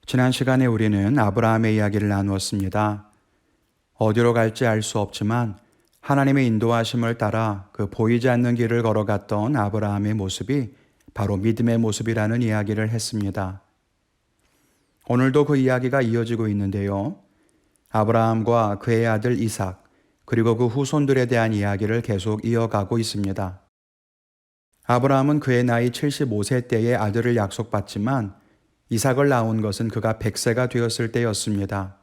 지난 시간에 우리는 아브라함의 이야기를 나누었습니다. 어디로 갈지 알 수 없지만 하나님의 인도하심을 따라 그 보이지 않는 길을 걸어갔던 아브라함의 모습이 바로 믿음의 모습이라는 이야기를 했습니다. 오늘도 그 이야기가 이어지고 있는데요. 아브라함과 그의 아들 이삭, 그리고 그 후손들에 대한 이야기를 계속 이어가고 있습니다. 아브라함은 그의 나이 75세 때에 아들을 약속받지만 이삭을 낳은 것은 그가 100세가 되었을 때였습니다.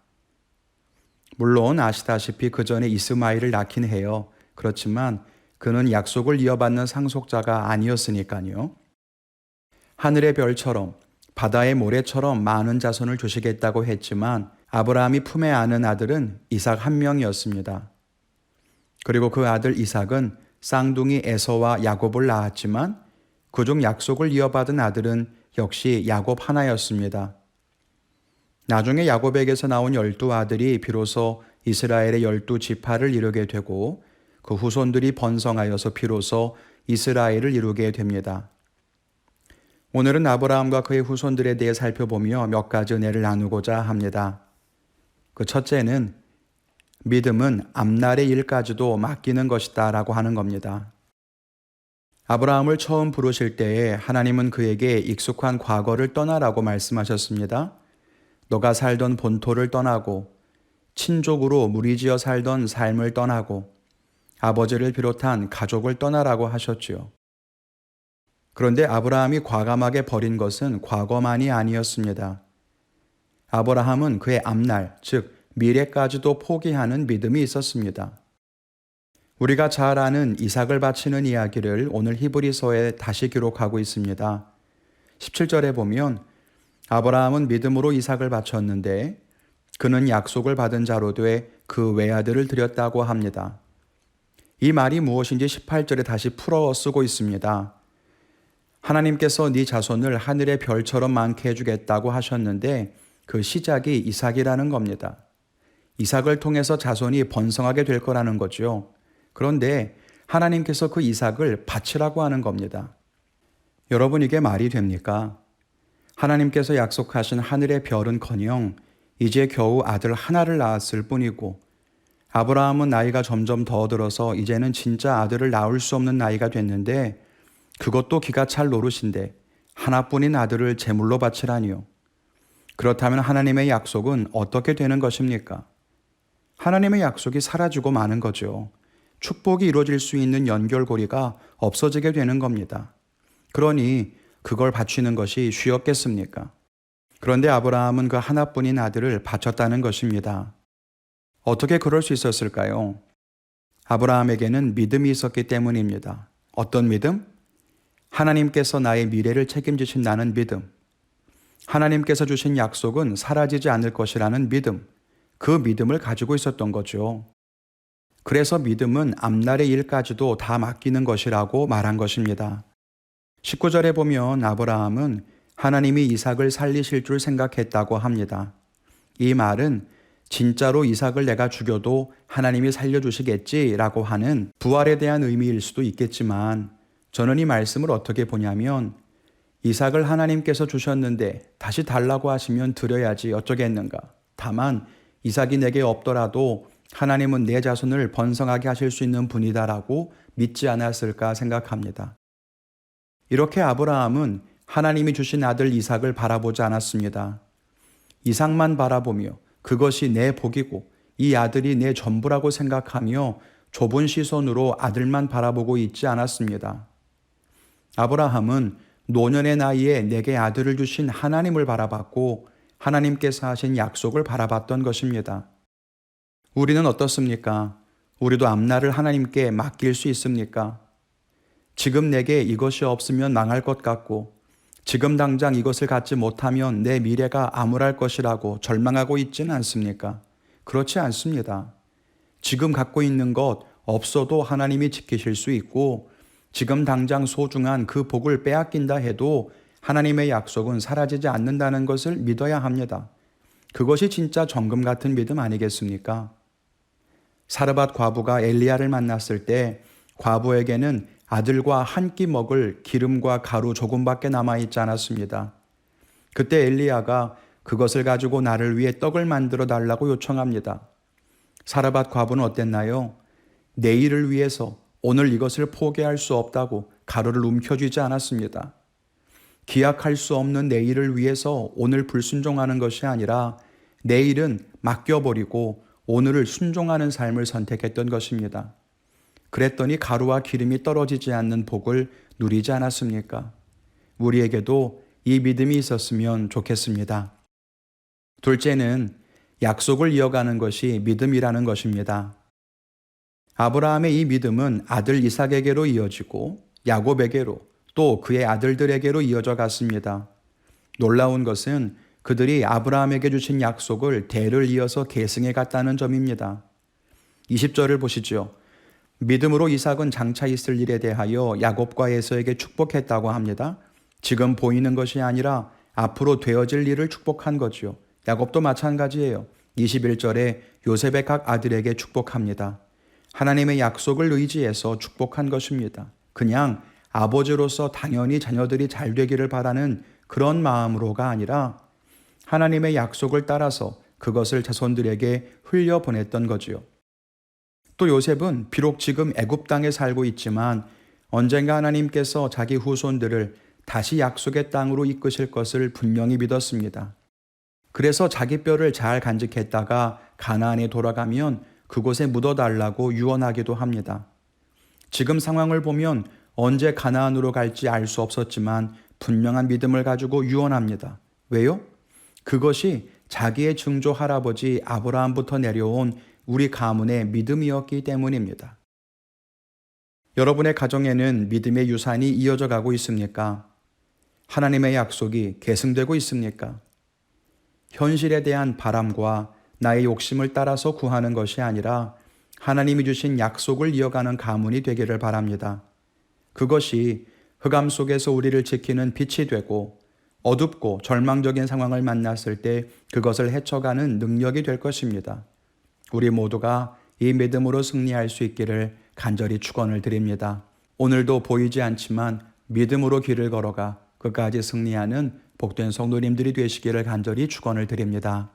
물론 아시다시피 그 전에 이스마엘을 낳긴 해요. 그렇지만 그는 약속을 이어받는 상속자가 아니었으니까요. 하늘의 별처럼 바다의 모래처럼 많은 자손을 주시겠다고 했지만 아브라함이 품에 안은 아들은 이삭 한 명이었습니다. 그리고 그 아들 이삭은 쌍둥이 에서와 야곱을 낳았지만 그중 약속을 이어받은 아들은 역시 야곱 하나였습니다. 나중에 야곱에게서 나온 12아들이 비로소 이스라엘의 12지파를 이루게 되고 그 후손들이 번성하여서 비로소 이스라엘을 이루게 됩니다. 오늘은 아브라함과 그의 후손들에 대해 살펴보며 몇 가지 은혜를 나누고자 합니다. 그 첫째는 믿음은 앞날의 일까지도 맡기는 것이다 라고 하는 겁니다. 아브라함을 처음 부르실 때에 하나님은 그에게 익숙한 과거를 떠나라고 말씀하셨습니다. 너가 살던 본토를 떠나고 친족으로 무리지어 살던 삶을 떠나고 아버지를 비롯한 가족을 떠나라고 하셨지요. 그런데 아브라함이 과감하게 버린 것은 과거만이 아니었습니다. 아브라함은 그의 앞날, 즉 미래까지도 포기하는 믿음이 있었습니다. 우리가 잘 아는 이삭을 바치는 이야기를 오늘 히브리서에 다시 기록하고 있습니다. 17절에 보면 아브라함은 믿음으로 이삭을 바쳤는데 그는 약속을 받은 자로 돼 그 외아들을 드렸다고 합니다. 이 말이 무엇인지 18절에 다시 풀어 쓰고 있습니다. 하나님께서 네 자손을 하늘의 별처럼 많게 해주겠다고 하셨는데 그 시작이 이삭이라는 겁니다. 이삭을 통해서 자손이 번성하게 될 거라는 거죠. 그런데 하나님께서 그 이삭을 바치라고 하는 겁니다. 여러분, 이게 말이 됩니까? 하나님께서 약속하신 하늘의 별은커녕 이제 겨우 아들 하나를 낳았을 뿐이고 아브라함은 나이가 점점 더 들어서 이제는 진짜 아들을 낳을 수 없는 나이가 됐는데 그것도 기가 찰 노릇인데 하나뿐인 아들을 제물로 바치라니요. 그렇다면 하나님의 약속은 어떻게 되는 것입니까? 하나님의 약속이 사라지고 마는 거죠. 축복이 이루어질 수 있는 연결고리가 없어지게 되는 겁니다. 그러니 그걸 바치는 것이 쉬웠겠습니까? 그런데 아브라함은 그 하나뿐인 아들을 바쳤다는 것입니다. 어떻게 그럴 수 있었을까요? 아브라함에게는 믿음이 있었기 때문입니다. 어떤 믿음? 하나님께서 나의 미래를 책임지신다는 믿음. 하나님께서 주신 약속은 사라지지 않을 것이라는 믿음. 그 믿음을 가지고 있었던 거죠. 그래서 믿음은 앞날의 일까지도 다 맡기는 것이라고 말한 것입니다. 19절에 보면 아브라함은 하나님이 이삭을 살리실 줄 생각했다고 합니다. 이 말은 진짜로 이삭을 내가 죽여도 하나님이 살려주시겠지라고 하는 부활에 대한 의미일 수도 있겠지만 저는 이 말씀을 어떻게 보냐면 이삭을 하나님께서 주셨는데 다시 달라고 하시면 드려야지 어쩌겠는가. 다만 이삭이 내게 없더라도 하나님은 내 자손을 번성하게 하실 수 있는 분이다라고 믿지 않았을까 생각합니다. 이렇게 아브라함은 하나님이 주신 아들 이삭을 바라보지 않았습니다. 이삭만 바라보며 그것이 내 복이고 이 아들이 내 전부라고 생각하며 좁은 시선으로 아들만 바라보고 있지 않았습니다. 아브라함은 노년의 나이에 내게 아들을 주신 하나님을 바라봤고 하나님께서 하신 약속을 바라봤던 것입니다. 우리는 어떻습니까? 우리도 앞날을 하나님께 맡길 수 있습니까? 지금 내게 이것이 없으면 망할 것 같고 지금 당장 이것을 갖지 못하면 내 미래가 암울할 것이라고 절망하고 있지는 않습니까? 그렇지 않습니다. 지금 갖고 있는 것 없어도 하나님이 지키실 수 있고 지금 당장 소중한 그 복을 빼앗긴다 해도 하나님의 약속은 사라지지 않는다는 것을 믿어야 합니다. 그것이 진짜 정금 같은 믿음 아니겠습니까? 사르밧 과부가 엘리야를 만났을 때 과부에게는 아들과 한 끼 먹을 기름과 가루 조금밖에 남아있지 않았습니다. 그때 엘리야가 그것을 가지고 나를 위해 떡을 만들어 달라고 요청합니다. 사르밧 과부는 어땠나요? 내일을 위해서 오늘 이것을 포기할 수 없다고 가루를 움켜쥐지 않았습니다. 기약할 수 없는 내일을 위해서 오늘 불순종하는 것이 아니라 내일은 맡겨버리고 오늘을 순종하는 삶을 선택했던 것입니다. 그랬더니 가루와 기름이 떨어지지 않는 복을 누리지 않았습니까? 우리에게도 이 믿음이 있었으면 좋겠습니다. 둘째는 약속을 이어가는 것이 믿음이라는 것입니다. 아브라함의 이 믿음은 아들 이삭에게로 이어지고 야곱에게로 또 그의 아들들에게로 이어져 갔습니다. 놀라운 것은 그들이 아브라함에게 주신 약속을 대를 이어서 계승해 갔다는 점입니다. 20절을 보시죠. 믿음으로 이삭은 장차 있을 일에 대하여 야곱과 에서에게 축복했다고 합니다. 지금 보이는 것이 아니라 앞으로 되어질 일을 축복한 거지요. 야곱도 마찬가지예요. 21절에 요셉의 각 아들에게 축복합니다. 하나님의 약속을 의지해서 축복한 것입니다. 그냥 아버지로서 당연히 자녀들이 잘 되기를 바라는 그런 마음으로가 아니라 하나님의 약속을 따라서 그것을 자손들에게 흘려보냈던 거지요. 또 요셉은 비록 지금 애굽 땅에 살고 있지만 언젠가 하나님께서 자기 후손들을 다시 약속의 땅으로 이끄실 것을 분명히 믿었습니다. 그래서 자기 뼈를 잘 간직했다가 가나안에 돌아가면 그곳에 묻어달라고 유언하기도 합니다. 지금 상황을 보면 언제 가나안으로 갈지 알 수 없었지만 분명한 믿음을 가지고 유언합니다. 왜요? 그것이 자기의 증조 할아버지 아브라함부터 내려온 우리 가문의 믿음이었기 때문입니다. 여러분의 가정에는 믿음의 유산이 이어져 가고 있습니까? 하나님의 약속이 계승되고 있습니까? 현실에 대한 바람과 나의 욕심을 따라서 구하는 것이 아니라 하나님이 주신 약속을 이어가는 가문이 되기를 바랍니다. 그것이 흑암 속에서 우리를 지키는 빛이 되고 어둡고 절망적인 상황을 만났을 때 그것을 헤쳐가는 능력이 될 것입니다. 우리 모두가 이 믿음으로 승리할 수 있기를 간절히 축원을 드립니다. 오늘도 보이지 않지만 믿음으로 길을 걸어가 끝까지 승리하는 복된 성도님들이 되시기를 간절히 축원을 드립니다.